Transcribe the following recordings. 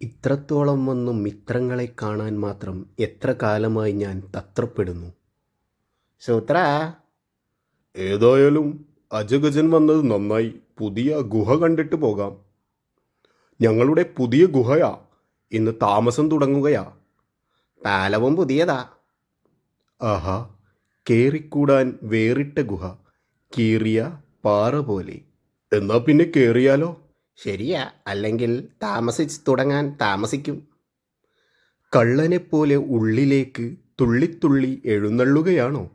ഇത്രത്തോളം വന്നു മിത്രങ്ങളെ കാണാൻ മാത്രം എത്ര കാലമായി ഞാൻ തത്രപ്പെടുന്നു. സൂത്ര, ഏതായാലും അജഗജൻ വന്നത് നന്നായി. പുതിയ ഗുഹ കണ്ടിട്ട് പോകാം. ഞങ്ങളുടെ പുതിയ ഗുഹയാ. ഇന്ന് താമസം തുടങ്ങുകയാ. പാലവും പുതിയതാ. ആഹാ, കേറിക്കൂടാൻ വേറിട്ട ഗുഹ, കീറിയ പാറ പോലെ. എന്നാ പിന്നെ കേറിയാലോ? ശരിയാ, അല്ലെങ്കിൽ താമസിച്ച് തുടങ്ങാൻ താമസിക്കും. കള്ളനെപ്പോലെ ഉള്ളിലേക്ക് തുള്ളിത്തുള്ളി എഴുന്നള്ളുകയാണോ?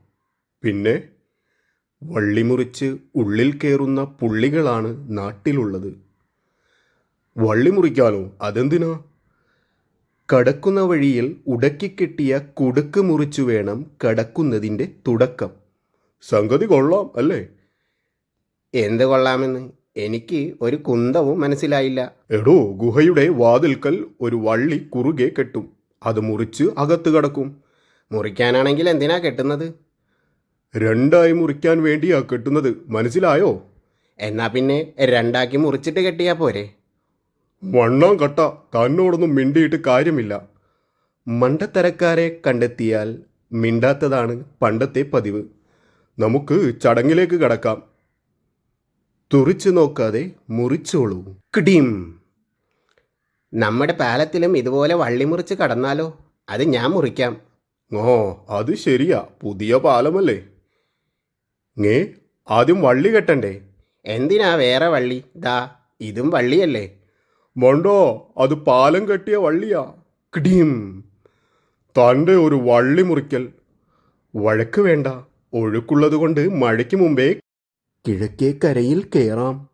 പിന്നെ വള്ളിമുറിച്ച് ഉള്ളിൽ കയറുന്ന പുള്ളികളാണ് നാട്ടിലുള്ളത്. വള്ളി മുറിക്കാനോ? അതെന്തിനാ? കടക്കുന്ന വഴിയിൽ ഉടക്കിക്കെട്ടിയ കുടുക്ക് മുറിച്ചു വേണം കടക്കുന്നതിൻ്റെ തുടക്കം. സംഗതി കൊള്ളാം അല്ലേ? എന്ത് കൊള്ളാമെന്ന് എനിക്ക് ഒരു കുന്തവും മനസ്സിലായില്ല. എടോ, ഗുഹയുടെ വാതിൽക്കൽ ഒരു വള്ളി കുറുകെ കെട്ടും. അത് മുറിച്ച് അകത്ത് കടക്കും. മുറിക്കാനാണെങ്കിൽ എന്തിനാ കെട്ടുന്നത്? രണ്ടായി മുറിക്കാൻ വേണ്ടിയാ കെട്ടുന്നത്. മനസ്സിലായോ? എന്നാ പിന്നെ രണ്ടാക്കി മുറിച്ചിട്ട് കെട്ടിയാ പോരെ? വണ്ണം കട്ട, തന്നോടൊന്നും മിണ്ടിയിട്ട് കാര്യമില്ല. മണ്ടത്തരക്കാരെ കണ്ടെത്തിയാൽ മിണ്ടാത്തതാണ് പണ്ടത്തെ പതിവ്. നമുക്ക് ചടങ്ങിലേക്ക് കടക്കാം. തുറിച്ചു നോക്കാതെ മുറിച്ചോളൂ. കിടീം. നമ്മുടെ പാലത്തിലും ഇതുപോലെ വള്ളി മുറിച്ച് കടന്നാലോ? അത് ഞാൻ മുറിക്കാം. ഓ, അത് ശരിയാ. പുതിയ പാലമല്ലേ. ngേ, ആദ്യം വള്ളി കെട്ടണ്ടേ? എന്തിനാ വേറെ വള്ളി? ദാ ഇതും വള്ളിയല്ലേ? മണ്ടോ, അത് പാലം കെട്ടിയ വള്ളിയാ. കിടീം. തൻ്റെ ഒരു വള്ളി മുറിക്കൽ. വഴക്ക് വേണ്ട. ഒഴുക്കുള്ളത് കൊണ്ട് മഴയ്ക്ക് മുമ്പേ കിഴക്കേ കരയിൽ കയറാം.